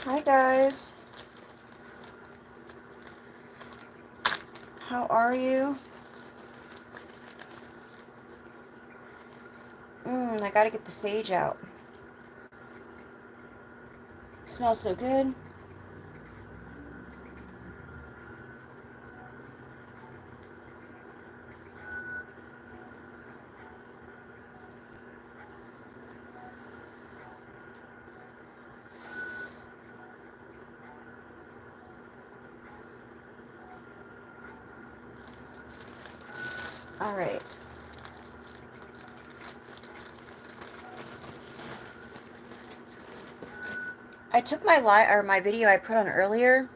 Hi guys. How are you? I gotta get the sage out. It smells so good. All right. I took my video I put on earlier,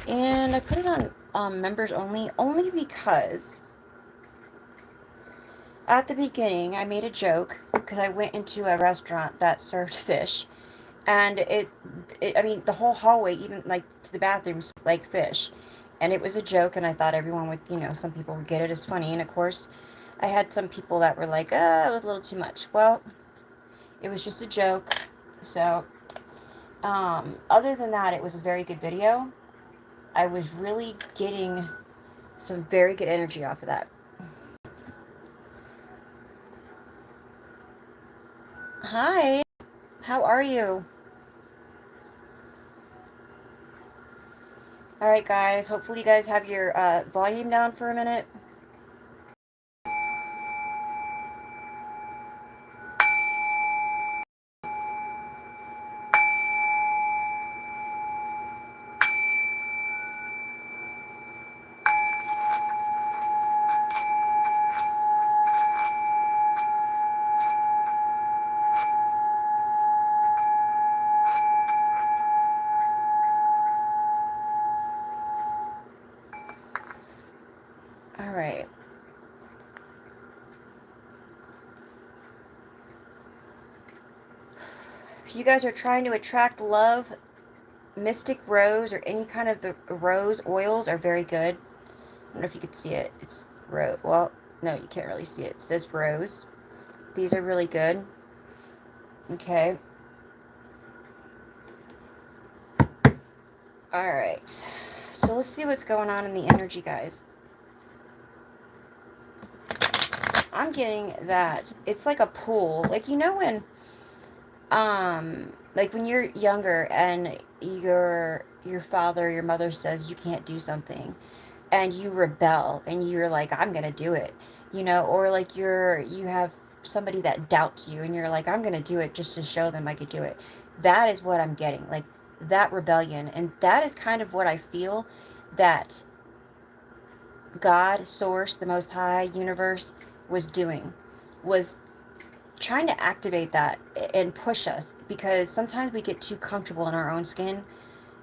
and I put it on members only because at the beginning I made a joke because I went into a restaurant that served fish, and I mean the whole hallway, even like to the bathrooms, like fish, and it was a joke, and I thought everyone would, some people would get it as funny, and of course I had some people that were like, it was a little too much. Well, it was just a joke. So other than that, it was a very good video. I was really getting some very good energy off of that. Hi, how are you? All right, guys. Hopefully, you guys have your volume down for a minute. All right. If you guys are trying to attract love, Mystic Rose or any kind of the rose oils are very good. I don't know if you can see it. It's rose. Well, no, you can't really see it. It says rose. These are really good. Okay. All right. So let's see what's going on in the energy, guys. I'm getting that it's like a pool. Like, when like when you're younger and your father, your mother says you can't do something, and you rebel and you're like, I'm gonna do it, or like you have somebody that doubts you and you're like, I'm gonna do it just to show them I could do it. That is what I'm getting, like that rebellion. And that is kind of what I feel that God, source, the most high universe was doing, was trying to activate that and push us, because sometimes we get too comfortable in our own skin.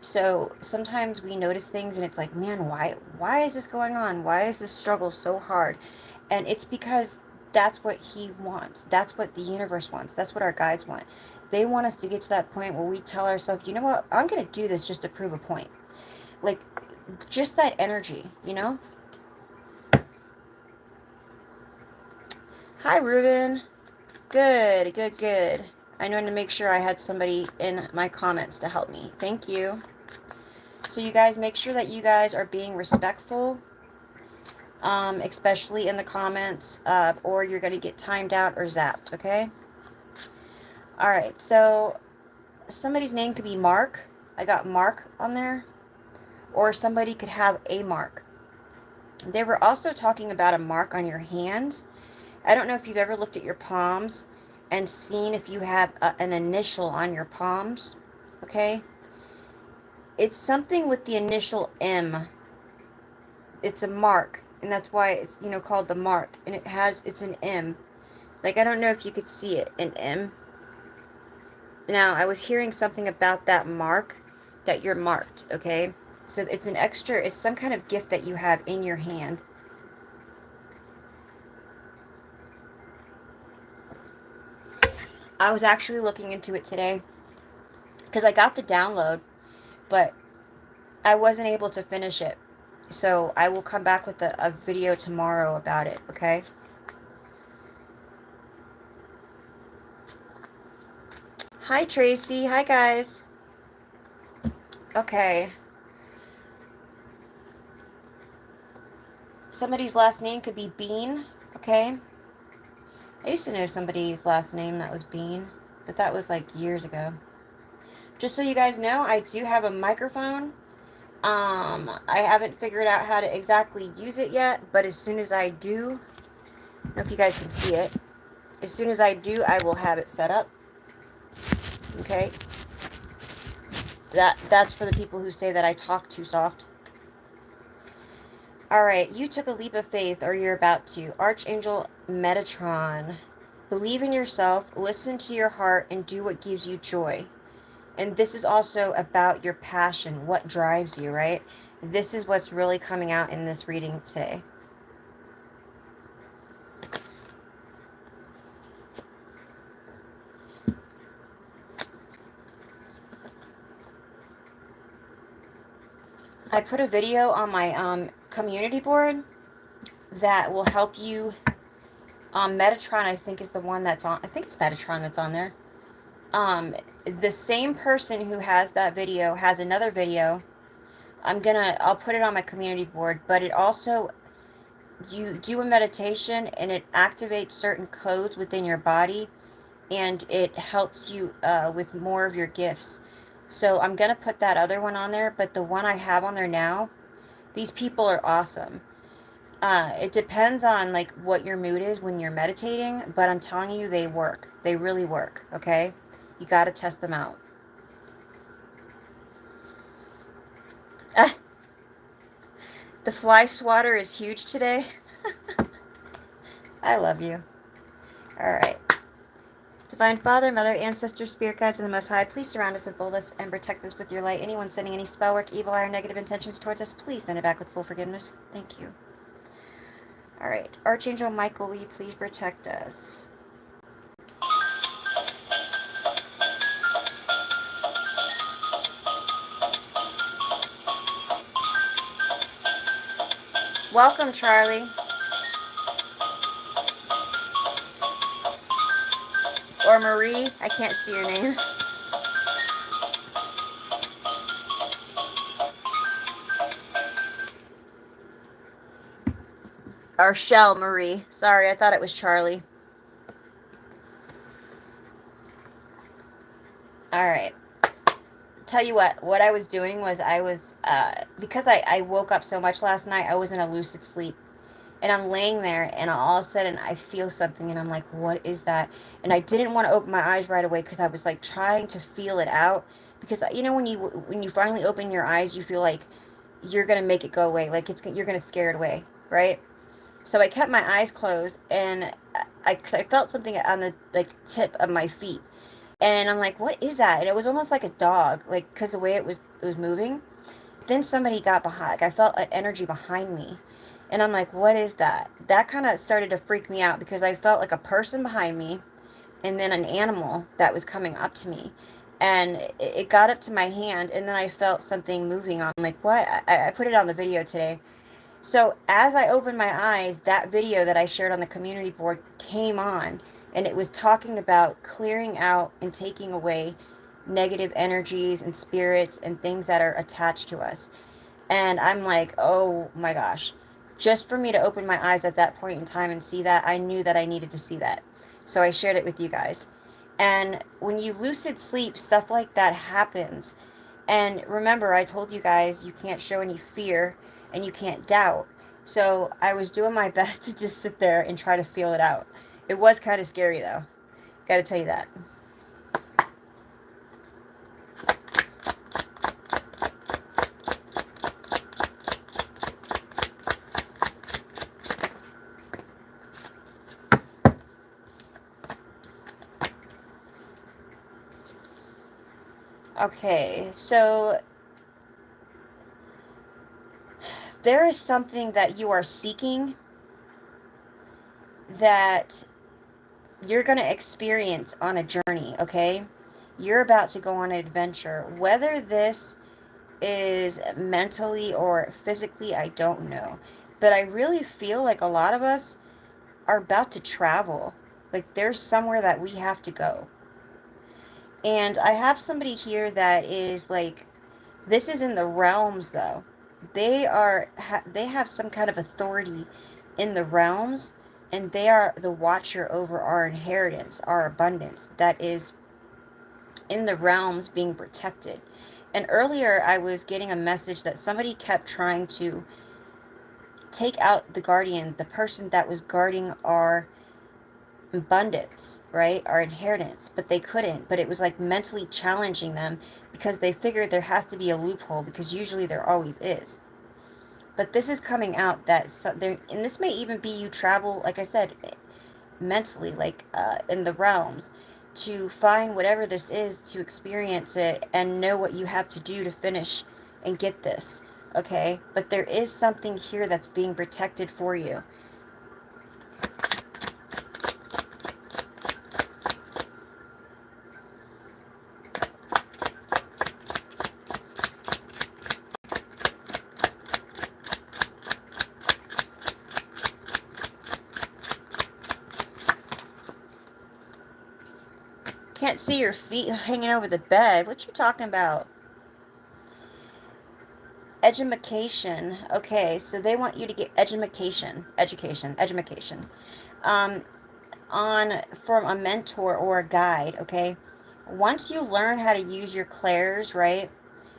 So sometimes we notice things and it's like, man, why is this going on? Why is this struggle so hard? And it's because that's what he wants. That's what the universe wants. That's what our guides want. They want us to get to that point where we tell ourselves, you know what, I'm going to do this just to prove a point. Like, just that energy, Hi, Ruben. Good, good, good. I wanted to make sure I had somebody in my comments to help me. Thank you. So you guys, make sure that you guys are being respectful, especially in the comments, or you're going to get timed out or zapped, okay? All right, so somebody's name could be Mark. I got Mark on there. Or somebody could have a mark. They were also talking about a mark on your hands. I don't know if you've ever looked at your palms and seen if you have an initial on your palms, okay? It's something with the initial M. It's a mark, and that's why it's, called the mark, and it's an M. Like, I don't know if you could see it, an M. Now, I was hearing something about that mark, that you're marked, okay? So it's it's some kind of gift that you have in your hand. I was actually looking into it today because I got the download, but I wasn't able to finish it. So I will come back with a video tomorrow about it, okay? Hi, Tracy. Hi, guys. Okay. Somebody's last name could be Bean. Okay. I used to know somebody's last name that was Bean, but that was like years ago. Just so you guys know, I do have a microphone. I haven't figured out how to exactly use it yet, but as soon as I do, I don't know if you guys can see it. As soon as I do, I will have it set up. Okay? That's for the people who say that I talk too soft. Alright, you took a leap of faith, or you're about to. Archangel Metatron. Believe in yourself, listen to your heart, and do what gives you joy. And this is also about your passion, what drives you, right? This is what's really coming out in this reading today. I put a video on my community board that will help you. Metatron, I think, is the one that's on. I think it's Metatron that's on there. The same person who has that video has another video. I'll put it on my community board, but it also, you do a meditation and it activates certain codes within your body, and it helps you with more of your gifts. So I'm going to put that other one on there, but the one I have on there now, these people are awesome. It depends on like what your mood is when you're meditating, but I'm telling you, they work. They really work, okay? You got to test them out. The fly swatter is huge today. I love you. All right. Divine Father, Mother, Ancestors, Spirit Guides, and the Most High, please surround us, enfold us, and protect us with your light. Anyone sending any spell work, evil eye, or negative intentions towards us, please send it back with full forgiveness. Thank you. All right. Archangel Michael, will you please protect us? Welcome, Charlie. Or Marie. I can't see your name. Or Shell Marie. Sorry, I thought it was Charlie. Alright. Tell you what I was doing was because I woke up so much last night, I was in a lucid sleep. And I'm laying there, and all of a sudden I feel something, and I'm like, what is that? And I didn't want to open my eyes right away because I was like trying to feel it out. Because you know, when you finally open your eyes, you feel like you're gonna make it go away, like you're gonna scare it away, right? So I kept my eyes closed, and cause I felt something on the like tip of my feet, and I'm like, what is that? And it was almost like a dog, like because the way it was moving. Then somebody got behind. Like I felt an energy behind me. And I'm like, what is that? That kind of started to freak me out because I felt like a person behind me and then an animal that was coming up to me. And it got up to my hand, and then I felt something moving on. I'm like, what? I put it on the video today. So as I opened my eyes, that video that I shared on the community board came on, and it was talking about clearing out and taking away negative energies and spirits and things that are attached to us. And I'm like, oh my gosh. Just for me to open my eyes at that point in time and see that, I knew that I needed to see that. So I shared it with you guys. And when you lucid sleep, stuff like that happens. And remember, I told you guys you can't show any fear and you can't doubt. So I was doing my best to just sit there and try to feel it out. It was kind of scary though. Gotta tell you that. Okay, so there is something that you are seeking that you're going to experience on a journey, okay? You're about to go on an adventure. Whether this is mentally or physically, I don't know. But I really feel like a lot of us are about to travel. Like there's somewhere that we have to go. And I have somebody here that is like This is in the realms, though. They have some kind of authority in the realms, and they are the watcher over our inheritance, our abundance that is in the realms being protected. And earlier I was getting a message that somebody kept trying to take out the guardian, the person that was guarding our abundance, right? Our inheritance, but they couldn't. But it was like mentally challenging them because they figured there has to be a loophole, because usually there always is. But this is coming out that there, and this may even be you travel, like I said, mentally, like in the realms, to find whatever this is, to experience it and know what you have to do to finish and get this. Okay, but there is something here that's being protected for you. Can't see your feet hanging over the bed. What you talking about? Education. Okay, so they want you to get education. Um, on from a mentor or a guide. Okay, once you learn how to use your clairs, right?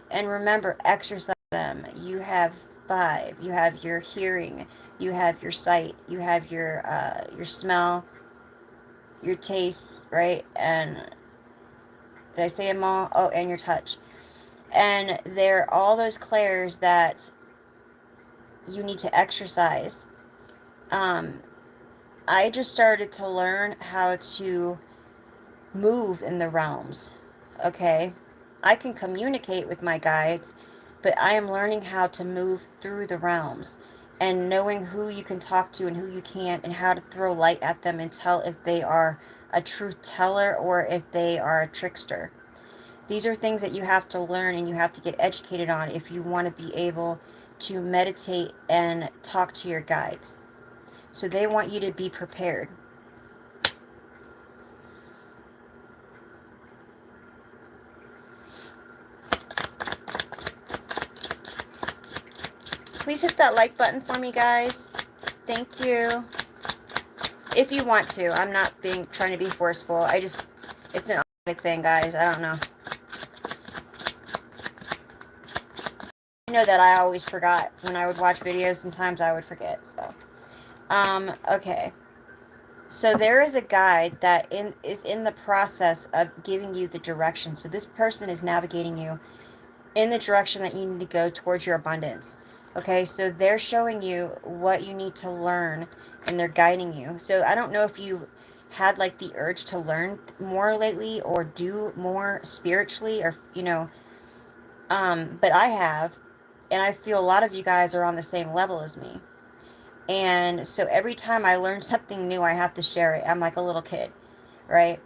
And remember, exercise them. You have 5. You have your hearing. You have your sight. You have your smell, your taste, right? And did I say them all? Oh, and your touch. And they're all those clairs that you need to exercise. I just started to learn how to move in the realms. Okay, I can communicate with my guides, but I am learning how to move through the realms and knowing who you can talk to and who you can't, and how to throw light at them and tell if they are a truth teller or if they are a trickster. These are things that you have to learn and you have to get educated on if you want to be able to meditate and talk to your guides. So they want you to be prepared. Please hit that like button for me, guys. Thank you. If you want to. I'm not trying to be forceful. It's an automatic thing, guys. I don't know. I know that I always forgot when I would watch videos. Sometimes I would forget. So, okay. So there is a guide that is in the process of giving you the direction. So this person is navigating you in the direction that you need to go towards your abundance. Okay, so they're showing you what you need to learn and they're guiding you. So I don't know if you had like the urge to learn more lately or do more spiritually, or but I have, and I feel a lot of you guys are on the same level as me. And so every time I learn something new, I have to share it. I'm like a little kid, right?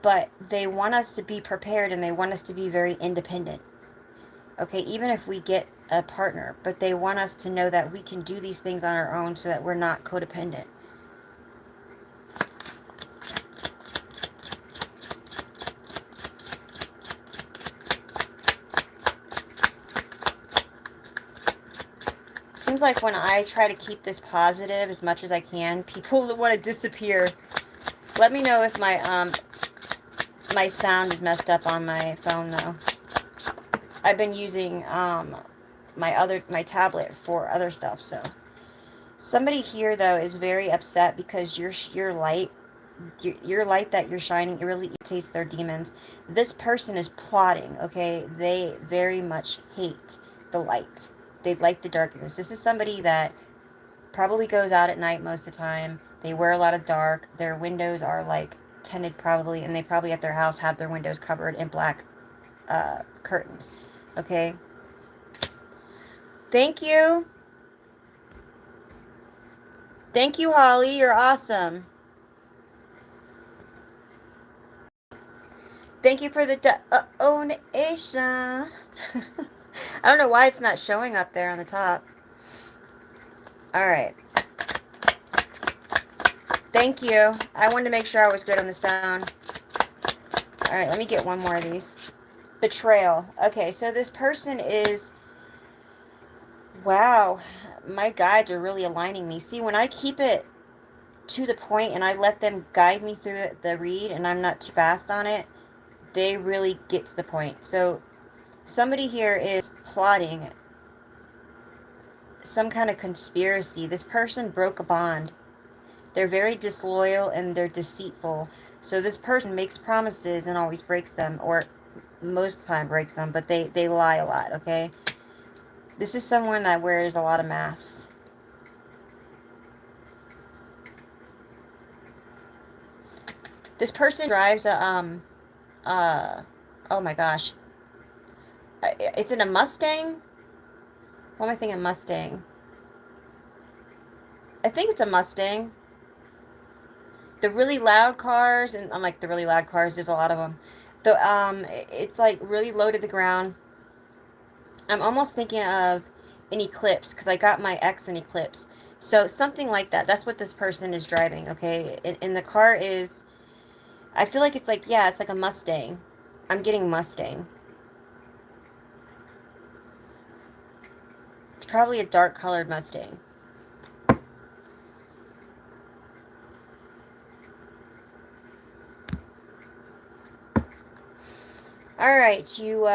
But they want us to be prepared and they want us to be very independent. Okay, even if we get a partner, but they want us to know that we can do these things on our own so that we're not codependent. Seems like when I try to keep this positive as much as I can, people want to disappear. Let me know if my sound is messed up on my phone though. I've been using my tablet for other stuff. So somebody here though is very upset because your light that you're shining, it really irritates their demons. This person is plotting. Okay, they very much hate the light. They like the darkness. This is somebody that probably goes out at night most of the time. They wear a lot of dark. Their windows are like tinted probably, and they probably at their house have their windows covered in black curtains. Okay. Thank you. Thank you, Holly. You're awesome. Thank you for the donation. I don't know why it's not showing up there on the top. All right. Thank you. I wanted to make sure I was good on the sound. All right, let me get one more of these. Betrayal. Okay, so this person is, wow, my guides are really aligning me. See, when I keep it to the point and I let them guide me through the read and I'm not too fast on it, they really get to the point. So somebody here is plotting some kind of conspiracy. This person broke a bond. They're very disloyal and they're deceitful. So this person makes promises and always breaks them, or most of the time breaks them, but they lie a lot, okay? This is someone that wears a lot of masks. This person drives a, oh my gosh. It's in a Mustang? What am I thinking? Mustang. I think it's a Mustang. The really loud cars, and I'm like, the really loud cars, there's a lot of them. It's like really low to the ground. I'm almost thinking of an Eclipse, because I got my ex an Eclipse. So something like that. That's what this person is driving, okay? And the car is, I feel like it's like, yeah, it's like a Mustang. I'm getting Mustang. It's probably a dark colored Mustang. Alright, you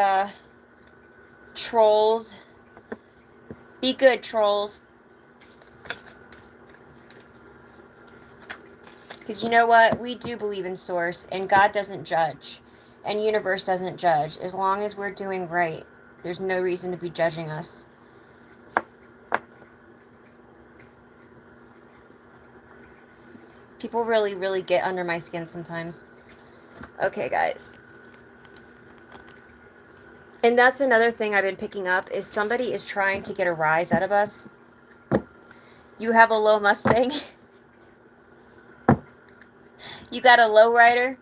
trolls. Be good, trolls. Because you know what? We do believe in source, and God doesn't judge. And universe doesn't judge. As long as we're doing right, there's no reason to be judging us. People really, really get under my skin sometimes. Okay, guys. And that's another thing I've been picking up, is somebody is trying to get a rise out of us. You have a low Mustang. You got a low rider.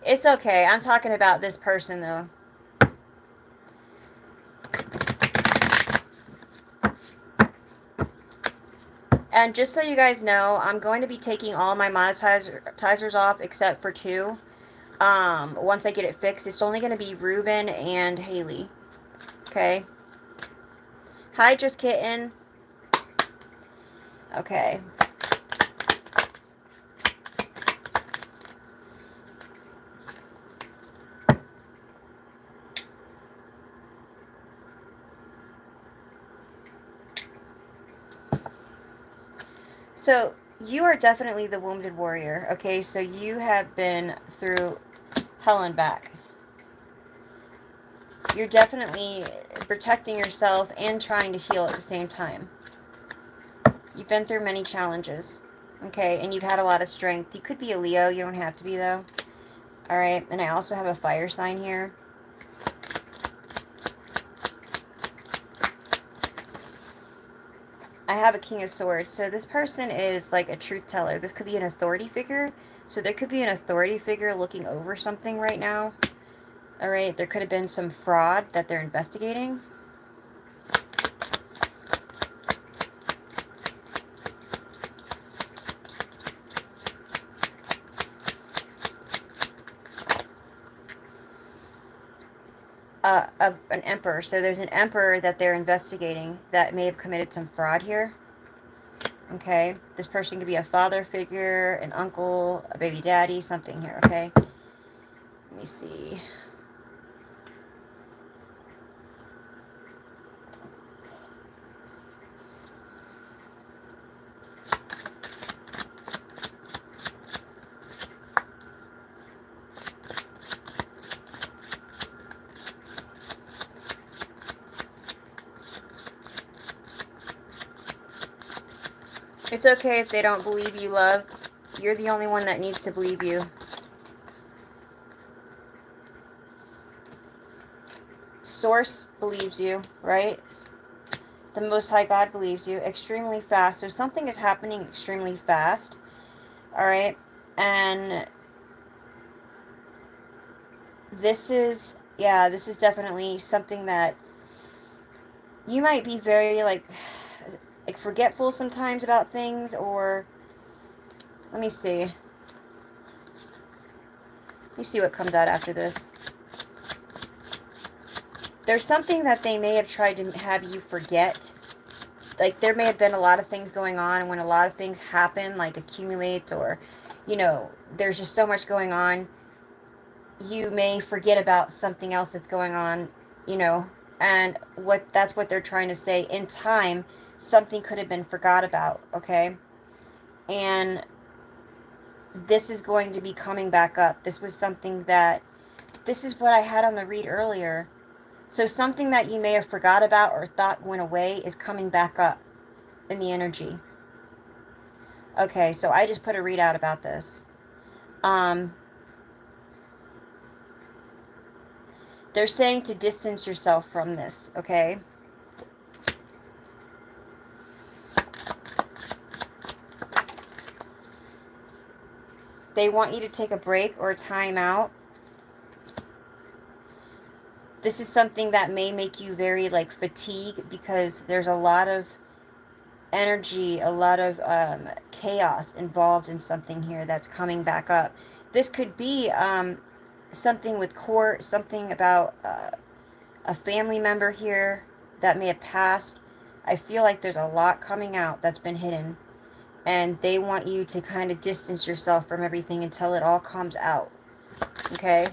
It's okay. I'm talking about this person, though. And just so you guys know, I'm going to be taking all my monetizers off except for 2. Once I get it fixed. It's only going to be Ruben and Haley. Okay. Hi, Just Kitten. Okay. So, you are definitely the wounded warrior, okay? So, you have been through hell and back. You're definitely protecting yourself and trying to heal at the same time. You've been through many challenges, okay? And you've had a lot of strength. You could be a Leo. You don't have to be, though. Alright, and I also have a fire sign here. I have a King of Swords. So this person is like a truth teller. This could be an authority figure. So there could be an authority figure looking over something right now. Alright, there could have been some fraud that they're investigating. An emperor. So there's an emperor that they're investigating that may have committed some fraud here. Okay. This person could be a father figure, an uncle, a baby daddy, something here. Okay. Let me see. It's okay if they don't believe you, love. You're the only one that needs to believe you. Source believes you, right? The Most High God believes you. Extremely fast. So something is happening extremely fast. Alright? And this is, yeah, this is definitely something that you might be very, like forgetful sometimes about things, or let me see. Let me see what comes out after this. There's something that they may have tried to have you forget. Like, there may have been a lot of things going on, and when a lot of things happen, like accumulates, or, you know, there's just so much going on, you may forget about something else that's going on, you know, and that's what they're trying to say. In time, something could have been forgot about, okay? And this is going to be coming back up. This was something that, this is what I had on the read earlier. So something that you may have forgot about or thought went away is coming back up in the energy. Okay, so I just put a readout about this. They're saying to distance yourself from this, okay? They want you to take a break or a time out. This is something that may make you very, like, fatigued, because there's a lot of energy, a lot of chaos involved in something here that's coming back up. This could be something with court, something about a family member here that may have passed. I feel like there's a lot coming out that's been hidden, and they want you to kind of distance yourself from everything until it all comes out, okay?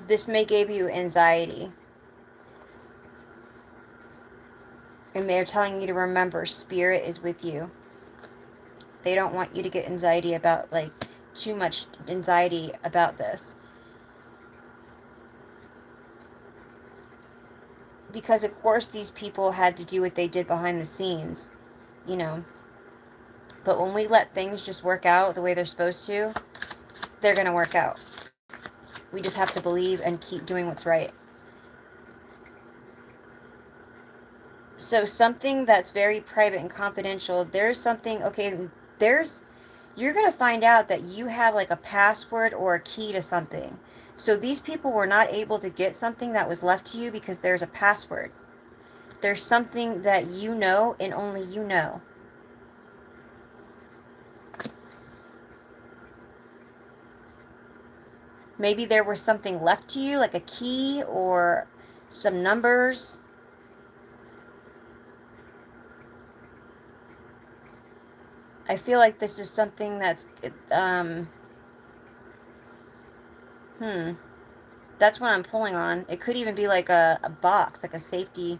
This may give you anxiety. And they're telling you to remember, Spirit is with you. They don't want you to get anxiety about, like, too much anxiety about this. Because, of course, these people had to do what they did behind the scenes, you know. But when we let things just work out the way they're supposed to, they're going to work out. We just have to believe and keep doing what's right. So something that's very private and confidential, there's something, okay, you're going to find out that you have, like, a password or a key to something. So these people were not able to get something that was left to you because there's a password. There's something that you know and only you know. Maybe there was something left to you, like a key or some numbers. I feel like this is something that's, that's what I'm pulling on. It could even be like a box, like a safety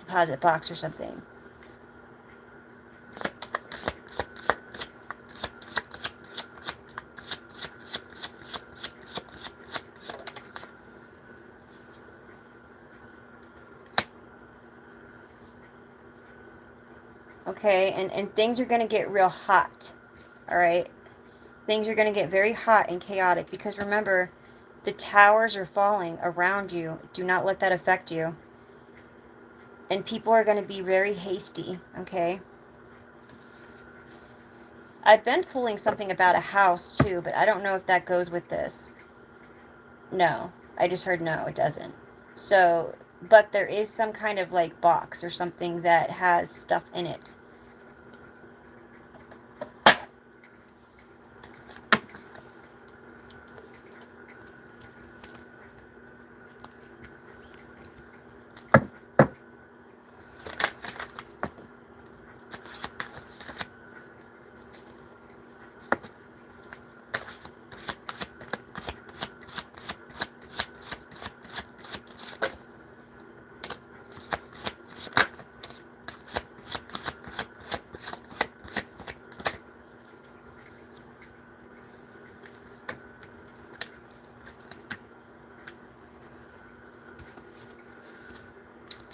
deposit box or something. Okay, and things are going to get real hot, all right? Things are going to get very hot and chaotic, because remember, the towers are falling around you. Do not let that affect you. And people are going to be very hasty, okay? I've been pulling something about a house too, but I don't know if that goes with this. No, I just heard no, it doesn't. So, but there is some kind of, like, box or something that has stuff in it.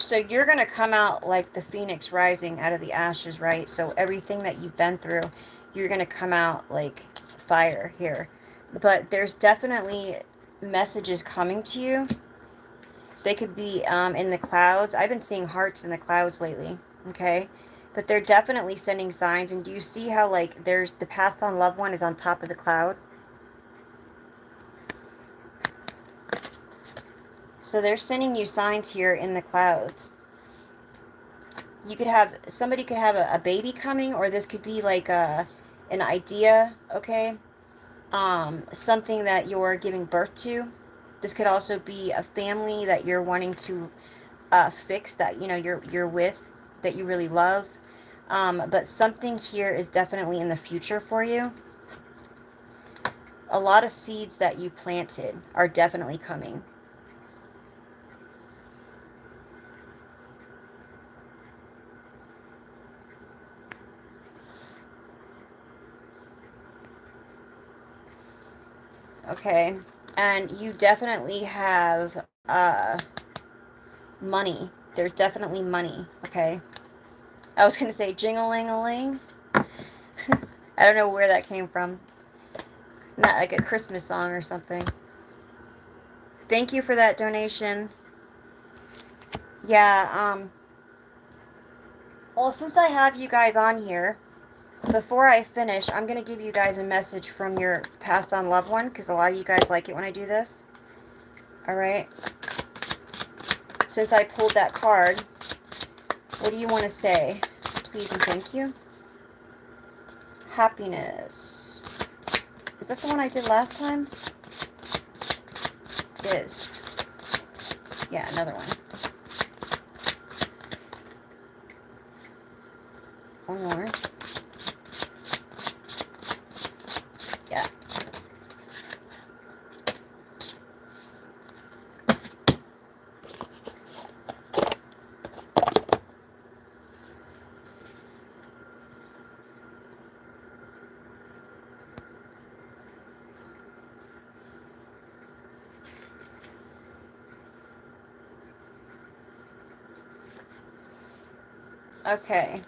So you're going to come out like the phoenix rising out of the ashes, right? So everything that you've been through, you're going to come out like fire here. But there's definitely messages coming to you. They could be in the clouds. I've been seeing hearts in the clouds lately, okay? But they're definitely sending signs. And do you see how, like, there's the passed on loved one is on top of the cloud? So they're sending you signs here in the clouds. You could have, somebody could have a baby coming, or this could be like an idea, okay? Something that you're giving birth to. This could also be a family that you're wanting to fix, that you're with, that you really love. But something here is definitely in the future for you. A lot of seeds that you planted are definitely coming. Okay, and you definitely have money. There's definitely money. Okay, I was gonna say jing-a-ling-a-ling. I don't know where that came from. Not like a Christmas song or something. Thank you for that donation. Yeah, well, since I have you guys on here, before I finish, I'm going to give you guys a message from your passed on loved one, because a lot of you guys like it when I do this. Alright? Since I pulled that card, what do you want to say? Please and thank you. Happiness. Is that the one I did last time? It is. Yeah, another one. One more. Yeah. Okay.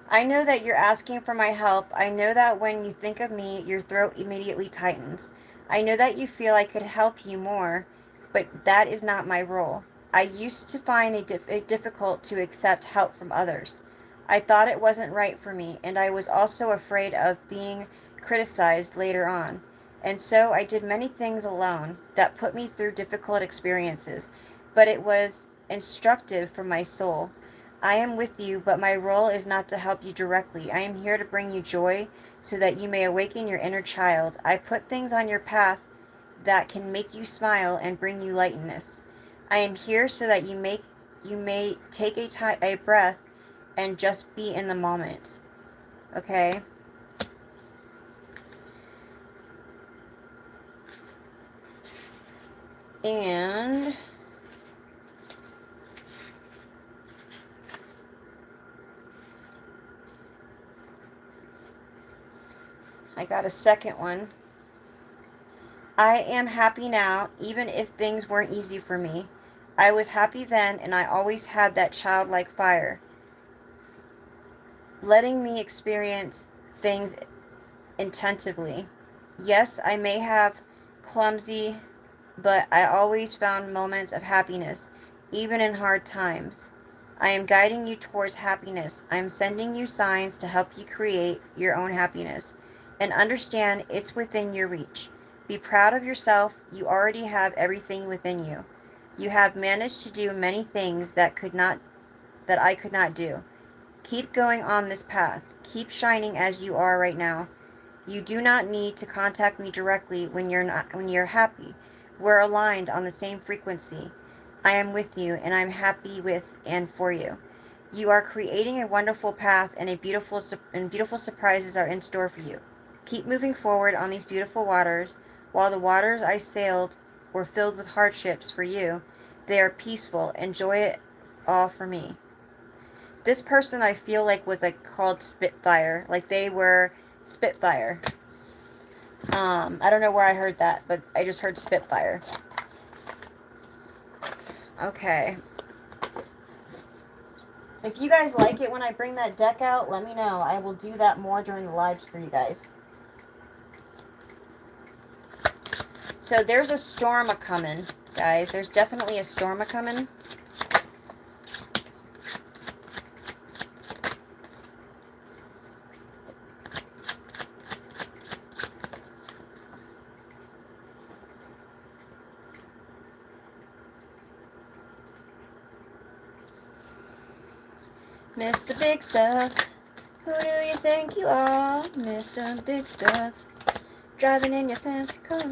I know that you're asking for my help. I know that when you think of me, your throat immediately tightens. I know that you feel I could help you more, but that is not my role. I used to find it difficult to accept help from others. I thought it wasn't right for me, and I was also afraid of being criticized later on. And so I did many things alone that put me through difficult experiences, but it was instructive for my soul. I am with you, but my role is not to help you directly. I am here to bring you joy so that you may awaken your inner child. I put things on your path that can make you smile and bring you lightness. I am here so that you may take a breath and just be in the moment. Okay? And I got a second one. I am happy now, even if things weren't easy for me. I was happy then, and I always had that childlike fire, letting me experience things intensively. Yes, I may have clumsy, but I always found moments of happiness, even in hard times. I am guiding you towards happiness. I am sending you signs to help you create your own happiness. And understand it's within your reach. Be proud of yourself. You already have everything within you. You have managed to do many things that I could not do. Keep going on this path. Keep shining as you are right now. You do not need to contact me directly when you're happy. We're aligned on the same frequency. I am with you and I'm happy with and for you. You are creating a wonderful path and beautiful surprises are in store for you. Keep moving forward on these beautiful waters. While the waters I sailed were filled with hardships for you, they are peaceful. Enjoy it all for me. This person I feel like was like called Spitfire. Like they were Spitfire. I don't know where I heard that, but I just heard Spitfire. Okay. If you guys like it when I bring that deck out, let me know. I will do that more during the lives for you guys. So there's a storm a-coming, guys. There's definitely a storm a-coming. Mr. Big Stuff, Who do you think you are, Mr. Big Stuff? Driving in your fancy car.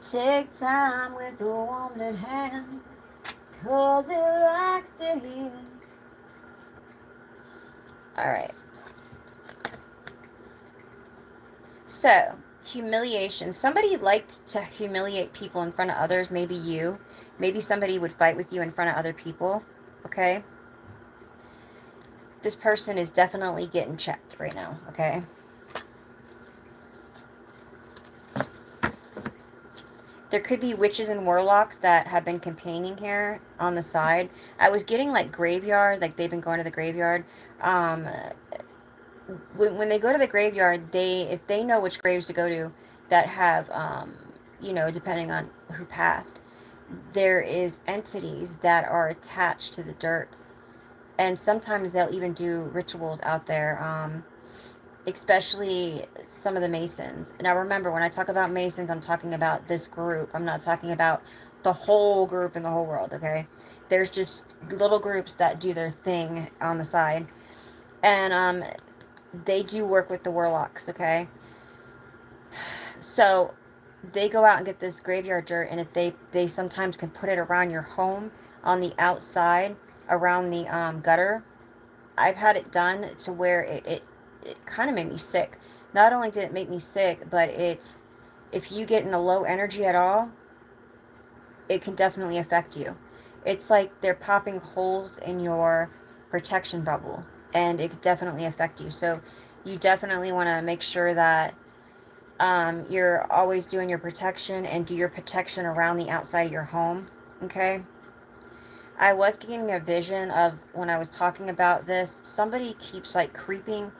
Take time with the woman hand, 'cause it likes to heal. Alright. So, humiliation. Somebody liked to humiliate people in front of others, maybe you. Maybe somebody would fight with you in front of other people, okay? This person is definitely getting checked right now, okay? There could be witches and warlocks that have been campaigning here on the side. I was getting like graveyard, like they've been going to the graveyard. When they go to the graveyard, if they know which graves to go to that have, depending on who passed, there is entities that are attached to the dirt. And sometimes they'll even do rituals out there. Especially some of the Masons. Now remember, when I talk about Masons, I'm talking about this group. I'm not talking about the whole group in the whole world, okay? There's just little groups that do their thing on the side. And they do work with the warlocks, okay? So they go out and get this graveyard dirt, and if they sometimes can put it around your home on the outside, around the gutter. I've had it done to where it kind of made me sick. Not only did it make me sick, but if you get in a low energy at all, it can definitely affect you. It's like they're popping holes in your protection bubble, and it could definitely affect you. So you definitely want to make sure that you're always doing your protection, and do your protection around the outside of your home, okay? I was getting a vision of, when I was talking about this, somebody keeps like creeping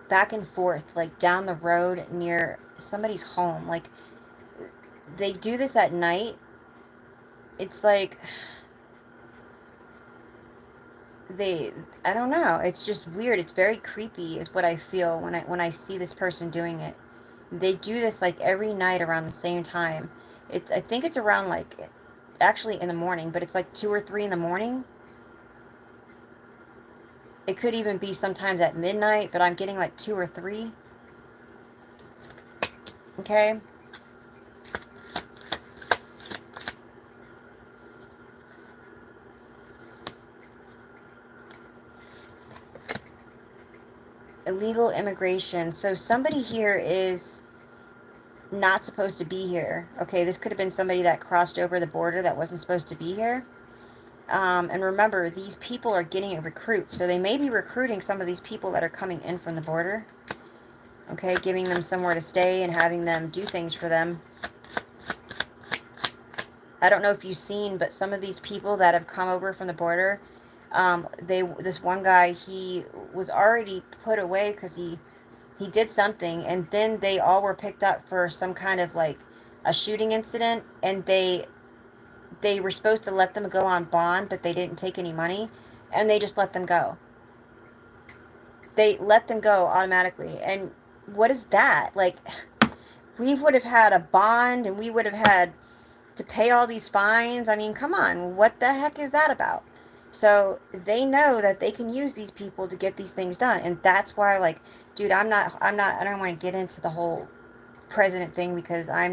back and forth, like down the road near somebody's home. Like, they do this at night. It's like I don't know, it's just weird. It's very creepy is what I feel when I see this person doing it. They do this like every night around the same time. I think it's around, like, actually in the morning, but it's like 2 or 3 in the morning. It could even be sometimes at midnight, but I'm getting like 2 or 3. Okay? Illegal immigration. So somebody here is not supposed to be here. Okay, this could have been somebody that crossed over the border that wasn't supposed to be here. And remember, these people are getting a recruit, so they may be recruiting some of these people that are coming in from the border. Okay, giving them somewhere to stay and having them do things for them. I don't know if you've seen, but some of these people that have come over from the border, this one guy, he was already put away because he did something, and then they all were picked up for some kind of like a shooting incident, and they were supposed to let them go on bond, but they didn't take any money, and they just let them go. They let them go automatically. And what is that? Like, we would have had a bond, and we would have had to pay all these fines. I mean, come on, what the heck is that about? So they know that they can use these people to get these things done, and that's why, like, dude, I don't want to get into the whole president thing, because I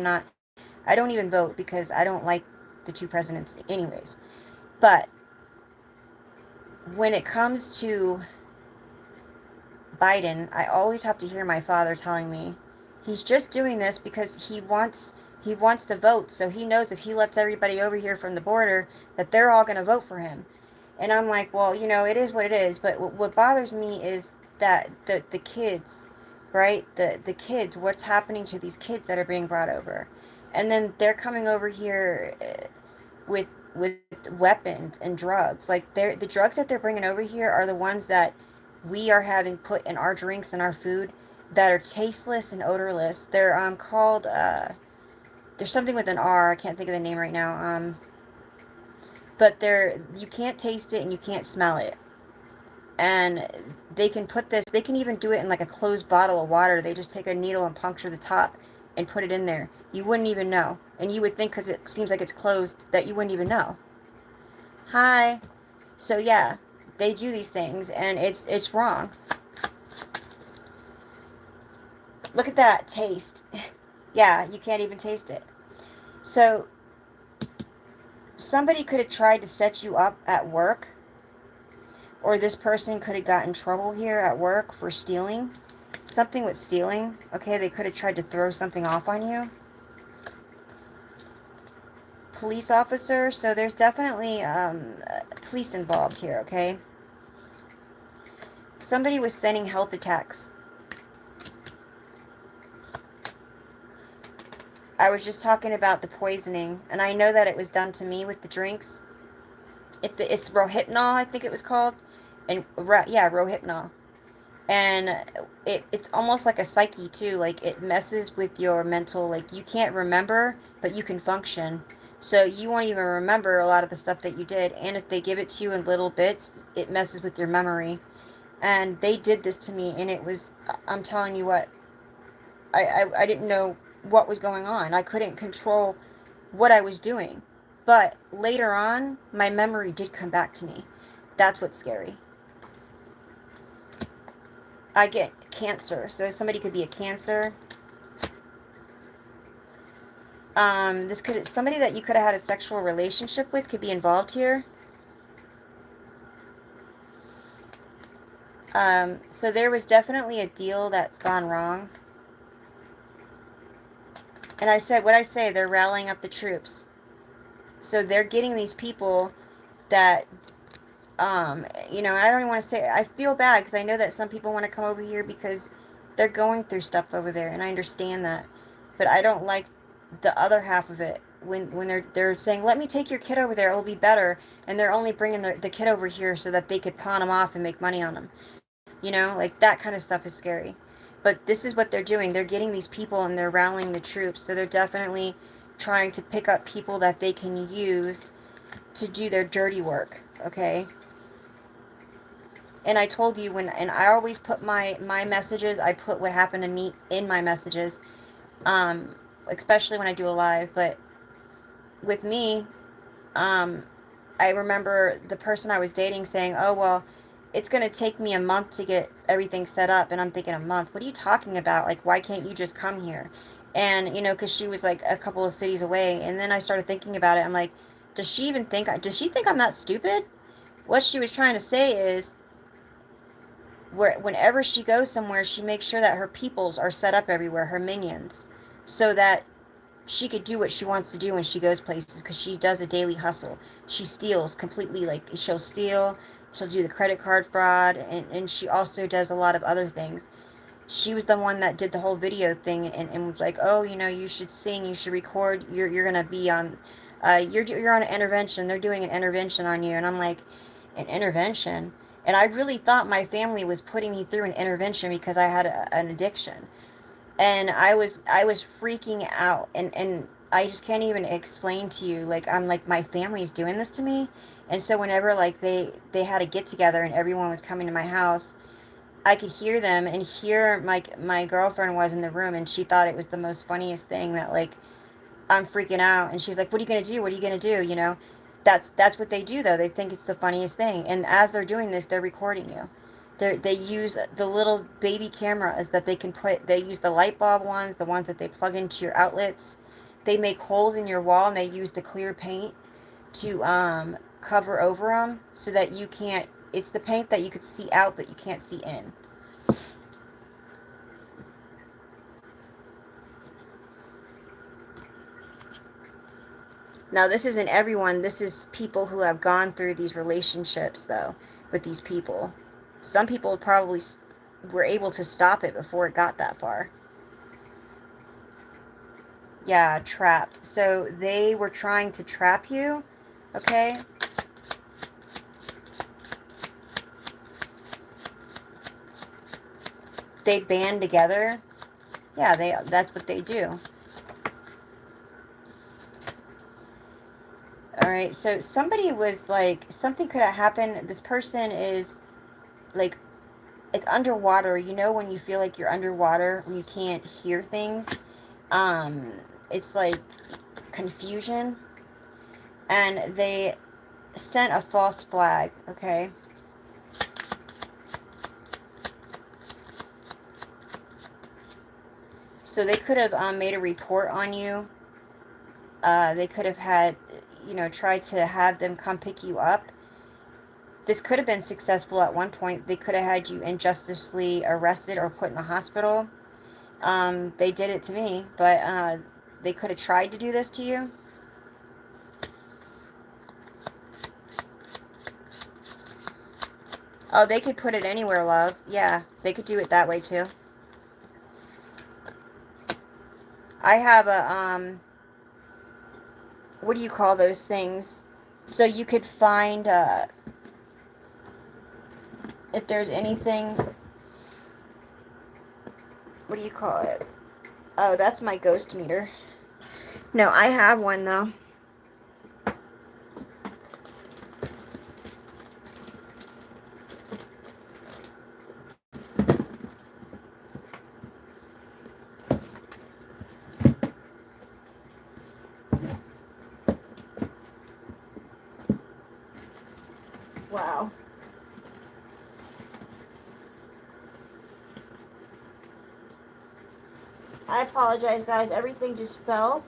don't even vote, because I don't like the 2 presidents anyways. But when it comes to Biden, I always have to hear my father telling me he's just doing this because he wants the vote. So he knows if he lets everybody over here from the border, that they're all going to vote for him. And I'm like, well, it is what it is. But what bothers me is that the kids, right? The kids, what's happening to these kids that are being brought over? And then they're coming over here with weapons and drugs. Like, the drugs that they're bringing over here are the ones that we are having put in our drinks and our food, that are tasteless and odorless. They're called there's something with an R. I can't think of the name right now. But you can't taste it and you can't smell it. And they can even do it in like a closed bottle of water. They just take a needle and puncture the top and put it in there. You wouldn't even know. And you would think because it seems like it's closed that you wouldn't even know. Hi. So yeah, they do these things and it's wrong. Look at that taste. Yeah, you can't even taste it. So somebody could have tried to set you up at work, or this person could have got in trouble here at work for stealing. Something with stealing. Okay, they could have tried to throw something off on you. Police officer. So there's definitely police involved here, okay? Somebody was sending health attacks. I was just talking about the poisoning, and I know that it was done to me with the drinks. It's Rohypnol, I think it was called. And yeah, Rohypnol. And it's almost like a psyche too. Like it messes with your mental, like you can't remember, but you can function. So you won't even remember a lot of the stuff that you did. And if they give it to you in little bits, it messes with your memory. And they did this to me, and it was, I'm telling you what, I didn't know what was going on. I couldn't control what I was doing. But later on, my memory did come back to me. That's what's scary. I get cancer. So somebody could be a cancer. Somebody that you could have had a sexual relationship with could be involved here. So there was definitely a deal that's gone wrong. And I said, what I say, they're rallying up the troops. So they're getting these people that, you know, I don't even want to say, I feel bad because I know that some people want to come over here because they're going through stuff over there, and I understand that. But I don't like the other half of it when they're saying, let me take your kid over there, it'll be better, and they're only bringing the kid over here so that they could pawn him off and make money on him. You know, like that kind of stuff is scary. But this is what they're doing. They're getting these people and they're rallying the troops. So they're definitely trying to pick up people that they can use to do their dirty work, okay? And I told you and I always put my messages, I put what happened to me in my messages, especially when I do a live. But with me, I remember the person I was dating saying, oh, well, it's going to take me a month to get everything set up. And I'm thinking, a month? What are you talking about? Like, why can't you just come here? And, you know, because she was like a couple of cities away. And then I started thinking about it. I'm like, does she think I'm that stupid? What she was trying to say is, whenever she goes somewhere, she makes sure that her peoples are set up everywhere, her minions, so that she could do what she wants to do when she goes places, because she does a daily hustle. She steals completely. Like, she'll steal, she'll do the credit card fraud, and she also does a lot of other things. She was the one that did the whole video thing and was like, oh, you know, you should sing, you should record, you're gonna be on you're on an intervention, they're doing an intervention on you. And I'm like, an intervention? And I really thought my family was putting me through an intervention because I had an addiction. And I was freaking out, and I just can't even explain to you. Like, I'm like, my family's doing this to me. And so whenever like they had a get together and everyone was coming to my house, I could hear them, and here my girlfriend was in the room, and she thought it was the most funniest thing that, like, I'm freaking out, and she's like, what are you gonna do, what are you gonna do, you know? That's what they do, though. They think it's the funniest thing. And as they're doing this, they're recording you. They use the little baby cameras that they can put. They use the light bulb ones, the ones that they plug into your outlets. They make holes in your wall, and they use the clear paint to cover over them so that you can't. It's the paint that you could see out, but you can't see in. Now, this isn't everyone. This is people who have gone through these relationships, though, with these people. Some people probably were able to stop it before it got that far. Yeah, trapped. So they were trying to trap you, okay? They band together. Yeah, that's what they do. Alright, so somebody was like, something could have happened. This person is like underwater. You know when you feel like you're underwater, when you can't hear things? Um, it's like confusion, and they sent a false flag, okay? So they could have made a report on you. They could have had, tried to have them come pick you up. This could have been successful at one point. They could have had you injusticely arrested or put in a hospital. They did it to me, but they could have tried to do this to you. Oh, they could put it anywhere, love. Yeah, they could do it that way too. I have a, what do you call those things? So you could find, if there's anything, what do you call it? Oh, that's my ghost meter. No, I have one though. Wow. I apologize, guys. Everything just fell.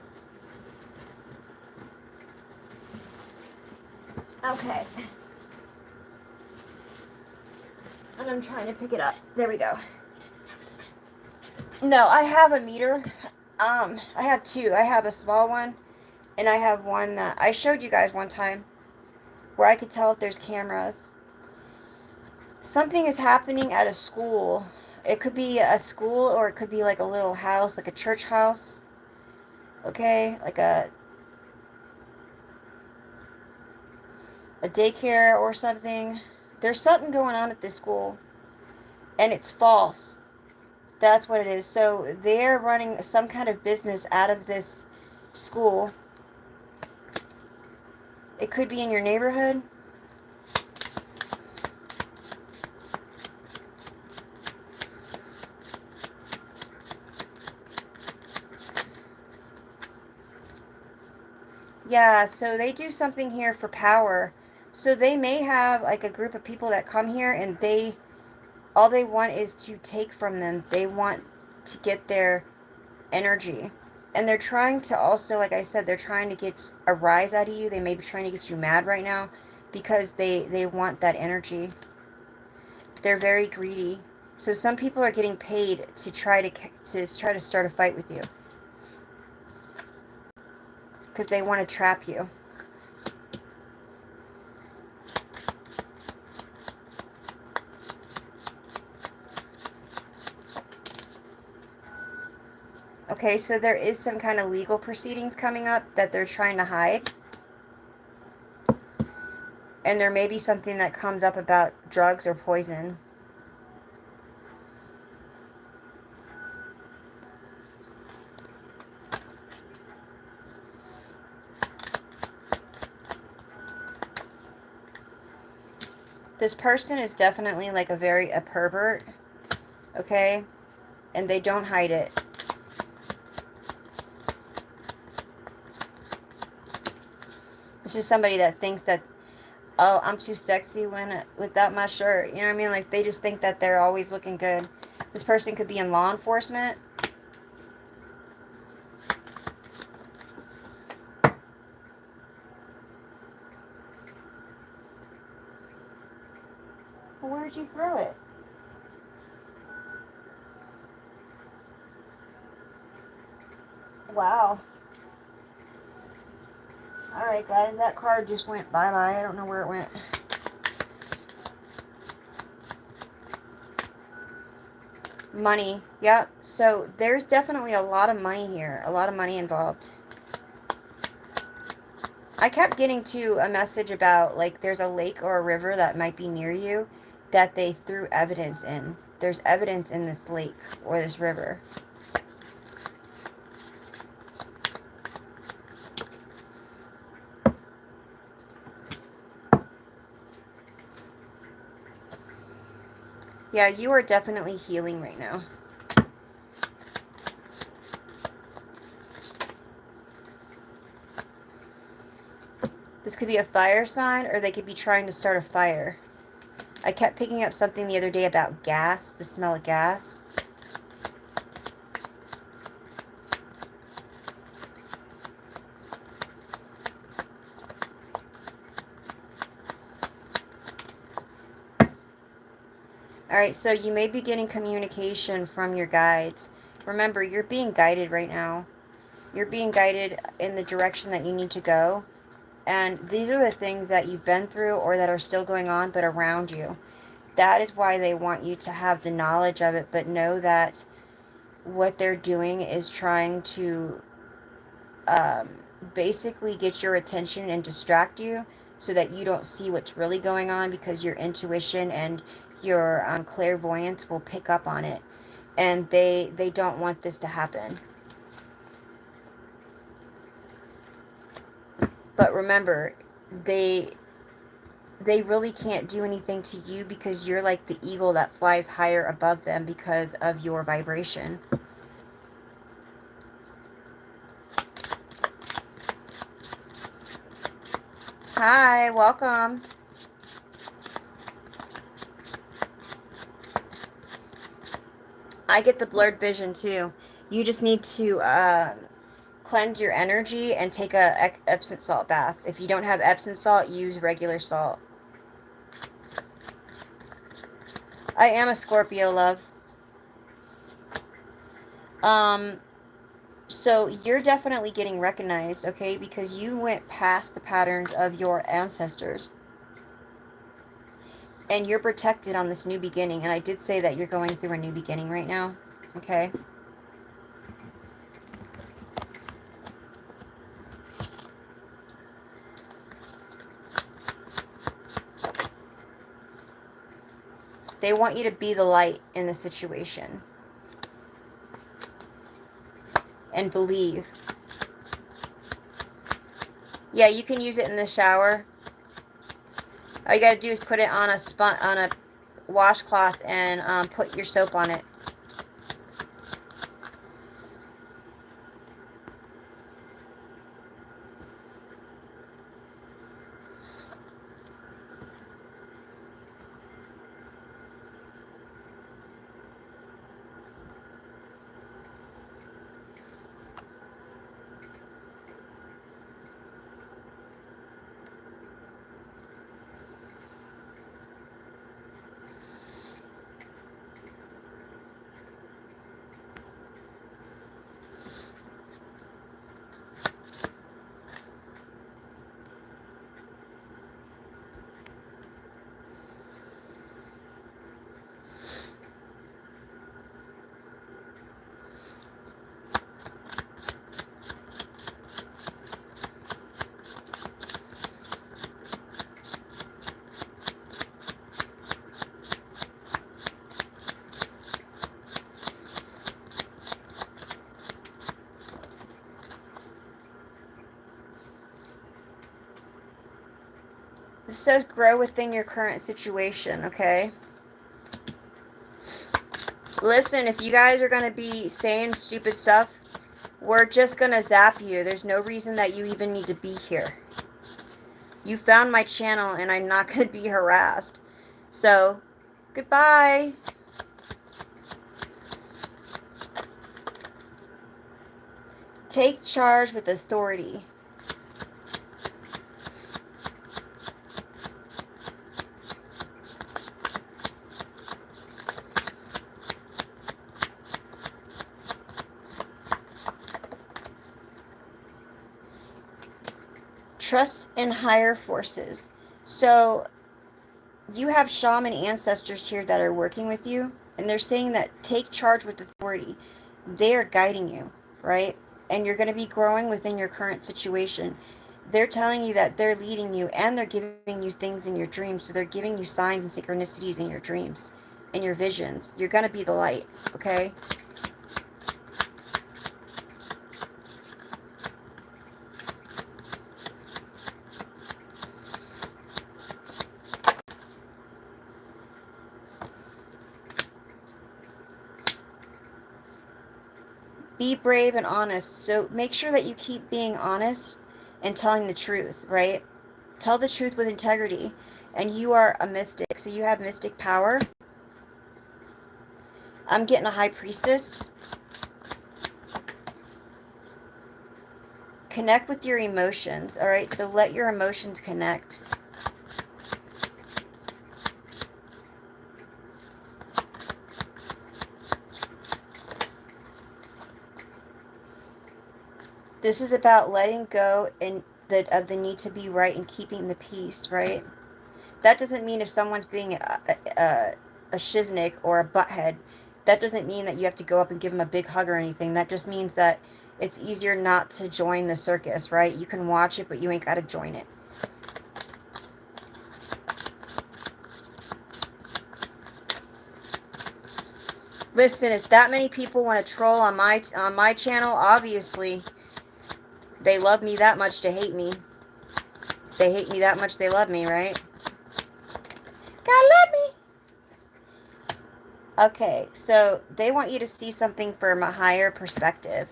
Okay. And I'm trying to pick it up. There we go. No, I have a meter. I have two. I have a small one, and I have one that I showed you guys one time where I could tell if there's cameras. Something is happening at a school. It could be a school, or it could be like a little house, like a church house. Okay? Like a daycare or something. There's something going on at this school, and it's false. That's what it is. So they're running some kind of business out of this school. It could be in your neighborhood. Yeah, so they do something here for power. So they may have like a group of people that come here, and all they want is to take from them. They want to get their energy. And they're trying to also, like I said, they're trying to get a rise out of you. They may be trying to get you mad right now because they want that energy. They're very greedy. So some people are getting paid to try to start a fight with you because they want to trap you. Okay, so there is some kind of legal proceedings coming up that they're trying to hide. And there may be something that comes up about drugs or poison. This person is definitely like a pervert, okay? And they don't hide it. It's just somebody that thinks that, oh, I'm too sexy without my shirt. You know what I mean? Like, they just think that they're always looking good. This person could be in law enforcement. Well, where'd you throw it? Wow. Alright, guys, that card just went bye-bye. I don't know where it went. Money. Yep. So there's definitely a lot of money here. A lot of money involved. I kept getting to a message about, like, there's a lake or a river that might be near you that they threw evidence in. There's evidence in this lake or this river. Yeah, you are definitely healing right now. This could be a fire sign, or they could be trying to start a fire. I kept picking up something the other day about gas, the smell of gas. Alright, so you may be getting communication from your guides. Remember, you're being guided right now. You're being guided in the direction that you need to go. And these are the things that you've been through or that are still going on, but around you. That is why they want you to have the knowledge of it, but know that what they're doing is trying to um, basically get your attention and distract you so that you don't see what's really going on, because your intuition and your clairvoyance will pick up on it. And they don't want this to happen. But remember, they really can't do anything to you because you're like the eagle that flies higher above them because of your vibration. Hi, welcome. I get the blurred vision too. You just need to cleanse your energy and take a Epsom salt bath. If you don't have Epsom salt, use regular salt. I am a Scorpio, love. So you're definitely getting recognized, okay? Because you went past the patterns of your ancestors. And you're protected on this new beginning. And I did say that you're going through a new beginning right now, okay? They want you to be the light in the situation. And believe. Yeah, you can use it in the shower. All you gotta do is put it on a washcloth and put your soap on it. This says grow within your current situation, okay? Listen, if you guys are going to be saying stupid stuff, we're just going to zap you. There's no reason that you even need to be here. You found my channel and I'm not going to be harassed. So, goodbye. Take charge with authority. Trust in higher forces. So you have shaman ancestors here that are working with you, and they're saying that take charge with authority. They are guiding you, right? And you're going to be growing within your current situation. They're telling you that they're leading you, and they're giving you things in your dreams. So they're giving you signs and synchronicities in your dreams, in your visions. You're going to be the light, okay? Be brave and honest. So make sure that you keep being honest and telling the truth, right? Tell the truth with integrity. And you are a mystic, so you have mystic power. I'm getting a high priestess. Connect with your emotions, all right? So let your emotions connect. This is about letting go of the need to be right and keeping the peace, right? That doesn't mean if someone's being a shiznik or a butthead, that doesn't mean that you have to go up and give them a big hug or anything. That just means that it's easier not to join the circus, right? You can watch it, but you ain't got to join it. Listen, if that many people want to troll on my channel, obviously they love me that much to hate me. They hate me that much they love me, right? God love me. Okay, so they want you to see something from a higher perspective.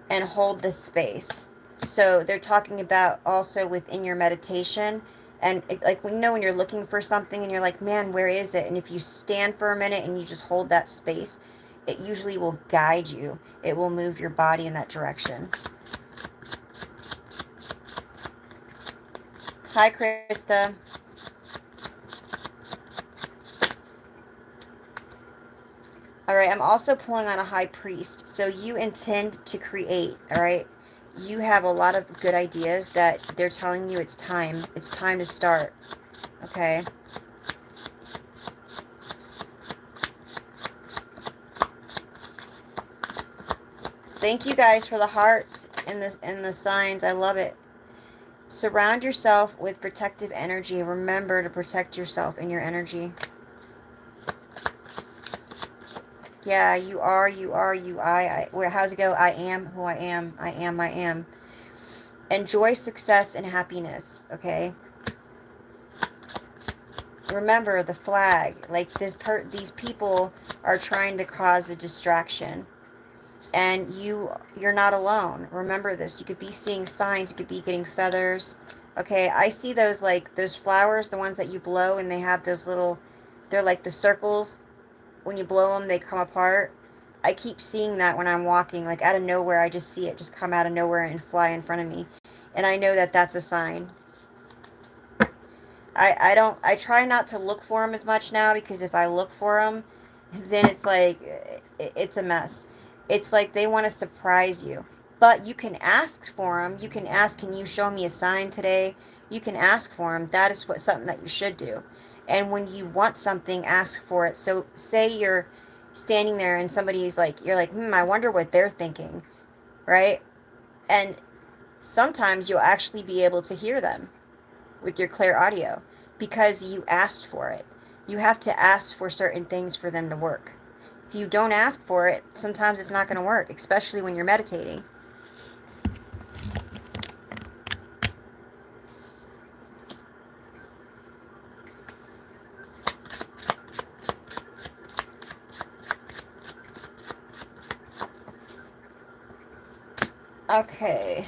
And hold this space. So they're talking about also within your meditation. And like, we know when you're looking for something and you're like, man, where is it? And if you stand for a minute and you just hold that space, it usually will guide you. It will move your body in that direction. Hi, Krista. All right, I'm also pulling on a high priest. So you intend to create, all right? You have a lot of good ideas that they're telling you it's time. It's time to start, okay? Thank you guys for the hearts and the signs. I love it. Surround yourself with protective energy. Remember to protect yourself and your energy. Yeah, you are, how's it go? I am who I am. I am. Enjoy success and happiness, okay? Remember the flag. Like these people are trying to cause a distraction. And you're not alone. Remember this. You could be seeing signs. You could be getting feathers. Okay, I see those, like, those flowers, the ones that you blow, and they have those little, they're like the circles. When you blow them, they come apart. I keep seeing that when I'm walking, like out of nowhere. I just see it just come out of nowhere and fly in front of me. And I know that that's a sign. I try not to look for them as much now, because if I look for them, then it's like, it's a mess. It's like they want to surprise you. But you can ask for them. You can ask, can you show me a sign today? You can ask for them. That is something that you should do. And when you want something, ask for it. So say you're standing there and somebody's like, you're like, I wonder what they're thinking, right? And sometimes you'll actually be able to hear them with your clear audio, because you asked for it. You have to ask for certain things for them to work. If you don't ask for it, sometimes it's not going to work, especially when you're meditating. Okay.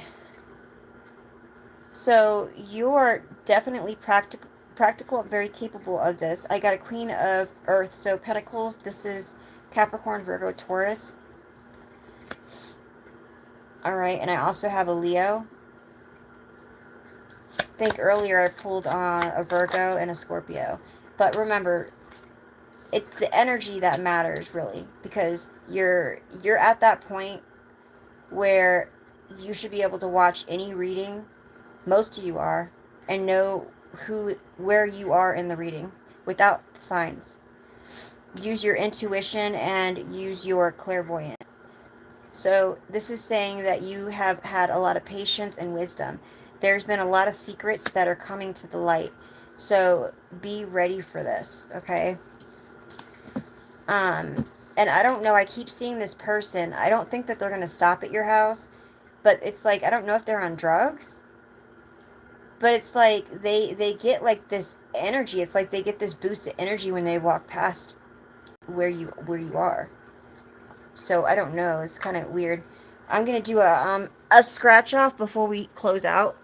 So you are definitely practical and very capable of this. I got a Queen of Earth, so Pentacles. This is Capricorn, Virgo, Taurus. All right, and I also have a Leo. I think earlier I pulled on a Virgo and a Scorpio. But remember, it's the energy that matters, really, because you're at that point where you should be able to watch any reading. Most of you are, and know where you are in the reading without signs. Use your intuition and use your clairvoyance. So this is saying that you have had a lot of patience and wisdom. There's been a lot of secrets that are coming to the light. So be ready for this, okay? And I don't know, I keep seeing this person. I don't think that they're going to stop at your house, but it's like, I don't know if they're on drugs, but it's like they get like this energy. It's like they get this boost of energy when they walk past where you are. So I don't know. It's kind of weird. I'm going to do a scratch off before we close out.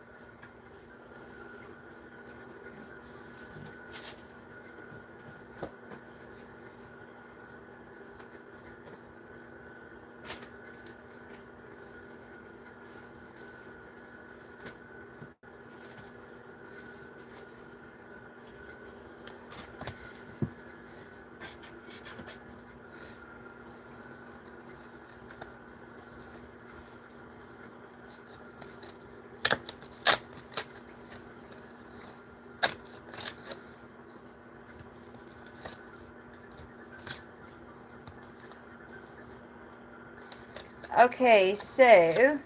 Okay, so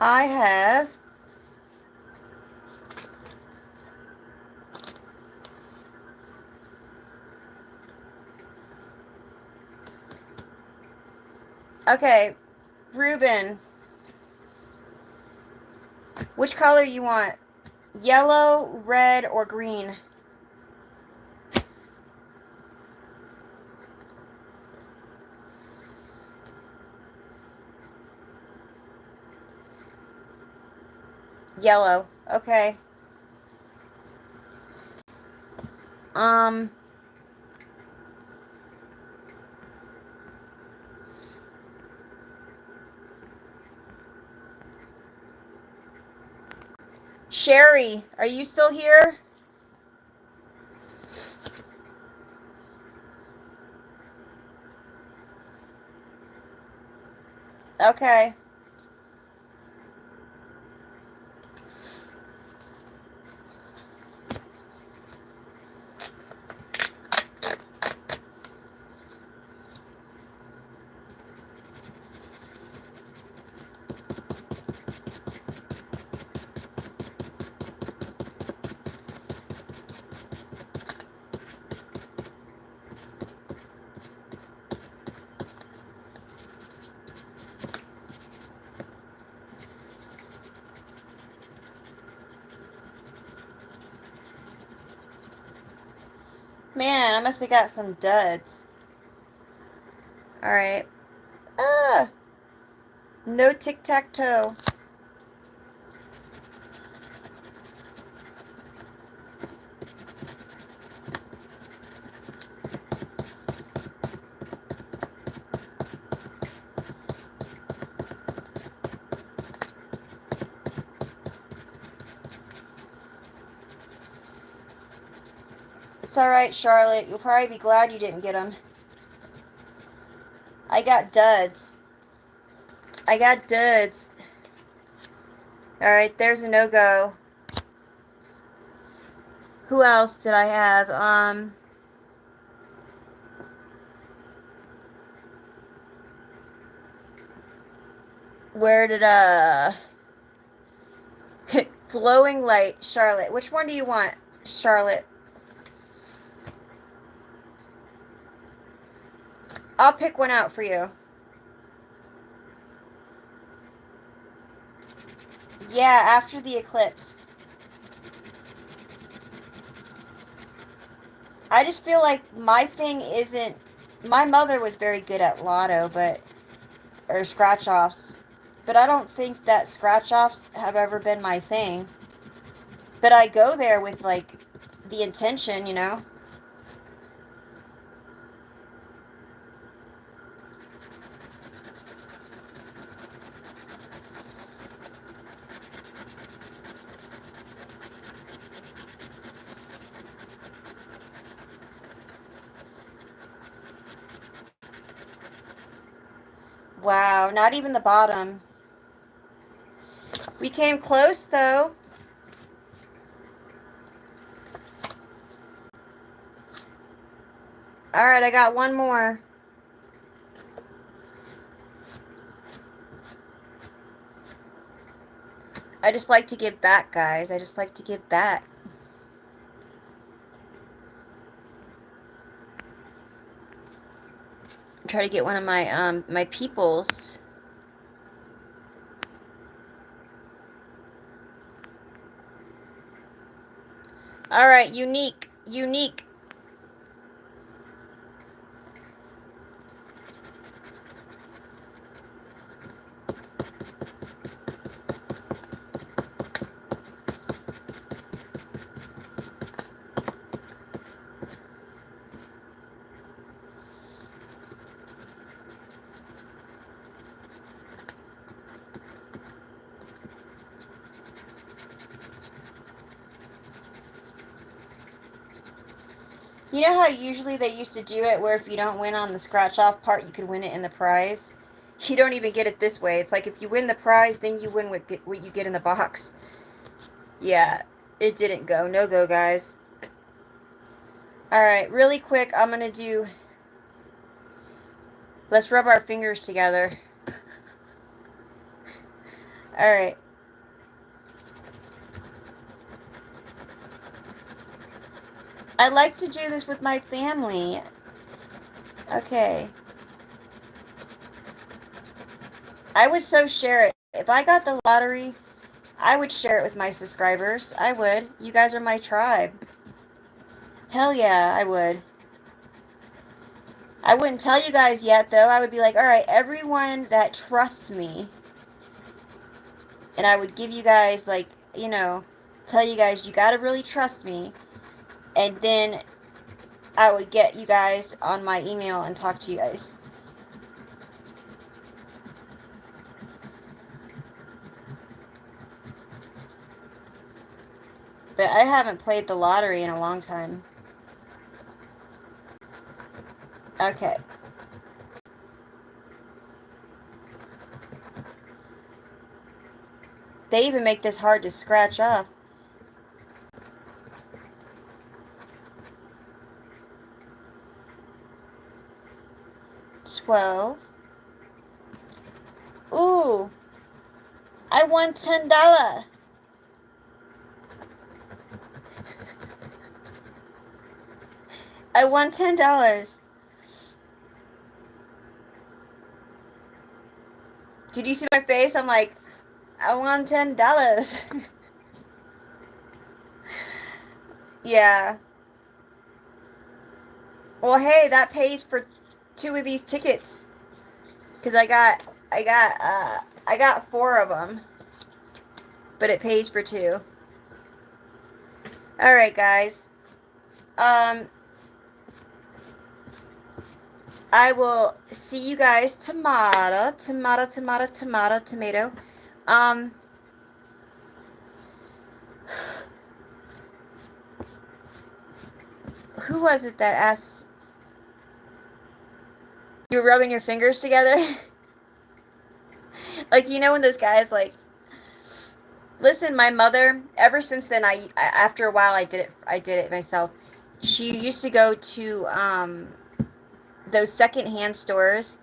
I have okay, Ruben, which color you want? Yellow, red, or green? Yellow. Okay. Um, Sherry, are you still here? Okay. Man, I must have got some duds. Alright. Ah! No tic-tac-toe. It's alright, Charlotte. You'll probably be glad you didn't get them. I got duds. I got duds. Alright, there's a no-go. Who else did I have? Where did, Glowing light, Charlotte. Which one do you want, Charlotte? I'll pick one out for you. Yeah, after the eclipse. I just feel like my thing isn't... My mother was very good at lotto, but... Or scratch-offs. But I don't think that scratch-offs have ever been my thing. But I go there with, like, the intention, you know? Wow, not even the bottom. We came close, though. Alright, I got one more. I just like to give back, guys. I just like to give back. Try to get one of my my peoples. All right, unique. You know how usually they used to do it where if you don't win on the scratch off part, you could win it in the prize? You don't even get it this way. It's like if you win the prize, then you win what you get in the box. Yeah, it didn't go. No go, guys. Alright, really quick, I'm going to do... Let's rub our fingers together. Alright. I like to do this with my family. Okay. I would so share it. If I got the lottery, I would share it with my subscribers. I would. You guys are my tribe. Hell yeah, I would. I wouldn't tell you guys yet, though. I would be like, alright, everyone that trusts me, and I would give you guys, like, you know, tell you guys, you gotta really trust me. And then I would get you guys on my email and talk to you guys. But I haven't played the lottery in a long time. Okay. They even make this hard to scratch off. $12. Ooh. I won $10. I won $10. Did you see my face? I'm like, I won $10. Yeah. Well, hey, that pays for 2 of these tickets. Cause I got 4 of them. But it pays for 2. All right, guys. I will see you guys tomorrow. Tomato. Who was it that asked? You're rubbing your fingers together? Like, you know when those guys, like... Listen, my mother, ever since then, after a while, I did it myself. She used to go to, those secondhand stores,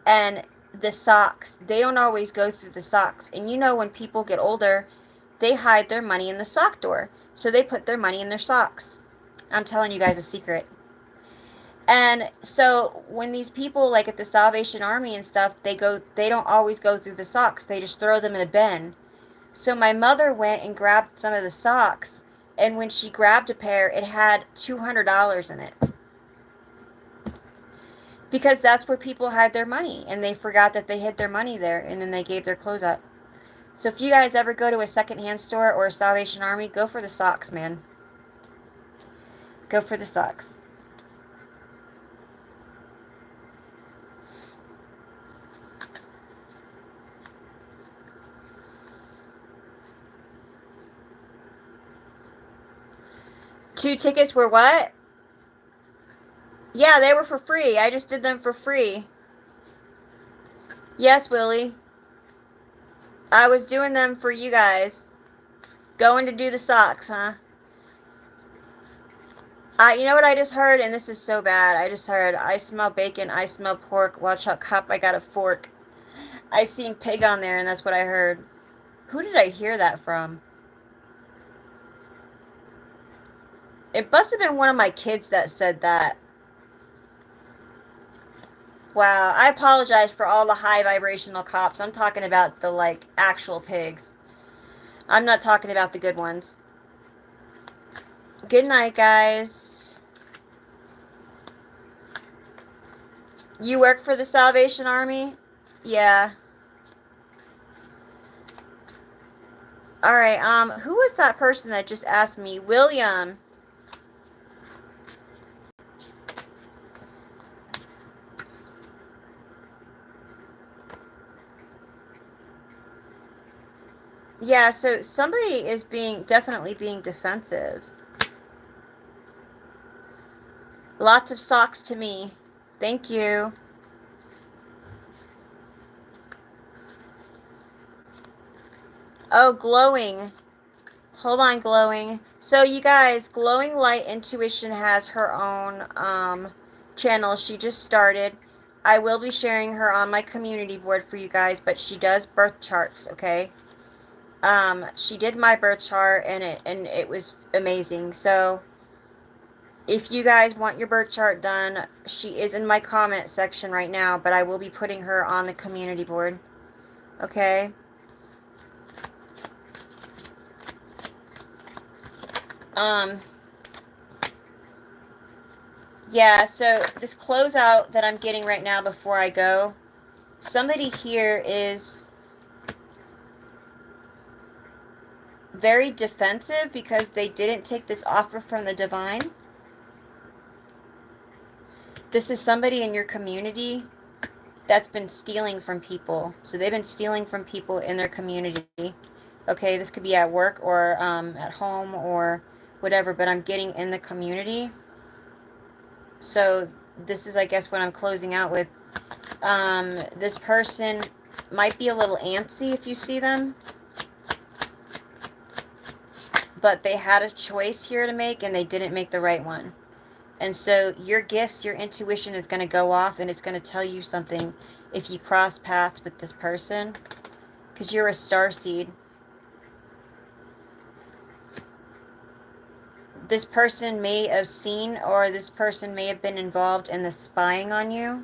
and the socks, they don't always go through the socks. And you know when people get older, they hide their money in the sock door. So they put their money in their socks. I'm telling you guys a secret. And so when these people, like at the Salvation Army and stuff, they don't always go through the socks. They just throw them in a bin. So my mother went and grabbed some of the socks, and when she grabbed a pair, it had $200 in it. Because that's where people hide their money, and they forgot that they hid their money there, and then they gave their clothes up. So if you guys ever go to a secondhand store or a Salvation Army, go for the socks, man. Go for the socks. Two tickets were what? Yeah, they were for free. I just did them for free. Yes, Willie. I was doing them for you guys. Going to do the socks, huh? You know what I just heard? And this is so bad. I just heard, I smell bacon, I smell pork. Watch out, cop, I got a fork. I seen pig on there, and that's what I heard. Who did I hear that from? It must have been one of my kids that said that. Wow, I apologize for all the high vibrational cops. I'm talking about the, like, actual pigs. I'm not talking about the good ones. Good night, guys. You work for the Salvation Army? Yeah. All right. Who was that person that just asked me? William. Yeah, so somebody is definitely being defensive. Lots of socks to me. Thank you. Oh, glowing. Hold on, glowing. So you guys, Glowing Light Intuition has her own channel. She just started. I will be sharing her on my community board for you guys, but she does birth charts, okay? She did my birth chart and it was amazing. So if you guys want your birth chart done, she is in my comment section right now, but I will be putting her on the community board. Okay? Yeah, so this closeout that I'm getting right now before I go, somebody here is very defensive because they didn't take this offer from the divine. This is somebody in your community that's been stealing from people. So they've been stealing from people in their community. Okay, this could be at work or at home or whatever, but I'm getting in the community. So this is, I guess, what I'm closing out with. This person might be a little antsy if you see them, but they had a choice here to make and they didn't make the right one. And so your gifts, your intuition is going to go off and it's going to tell you something if you cross paths with this person, because you're a starseed. This person may have seen, or this person may have been involved in the spying on you,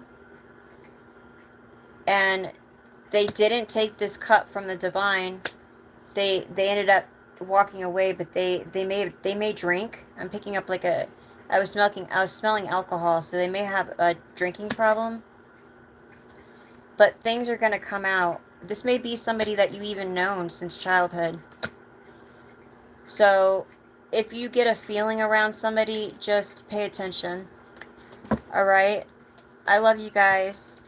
and they didn't take this cup from the divine. They ended up walking away, but they may drink. I'm picking up like I was smelling alcohol, so they may have a drinking problem. But things are going to come out. This may be somebody that you even known since childhood. So if you get a feeling around somebody, just pay attention. All right? I love you guys.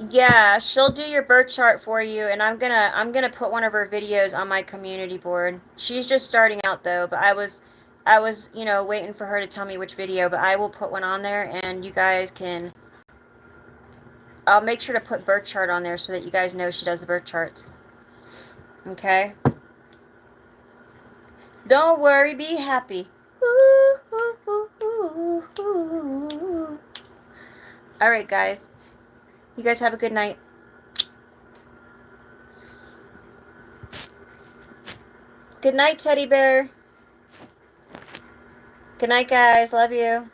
Yeah, she'll do your birth chart for you, and I'm gonna put one of her videos on my community board. She's just starting out though, but I was waiting for her to tell me which video, but I will put one on there and you guys can, I'll make sure to put birth chart on there so that you guys know she does the birth charts. Okay? Don't worry, be happy. All right, guys. You guys have a good night. Good night, teddy bear. Good night, guys. Love you.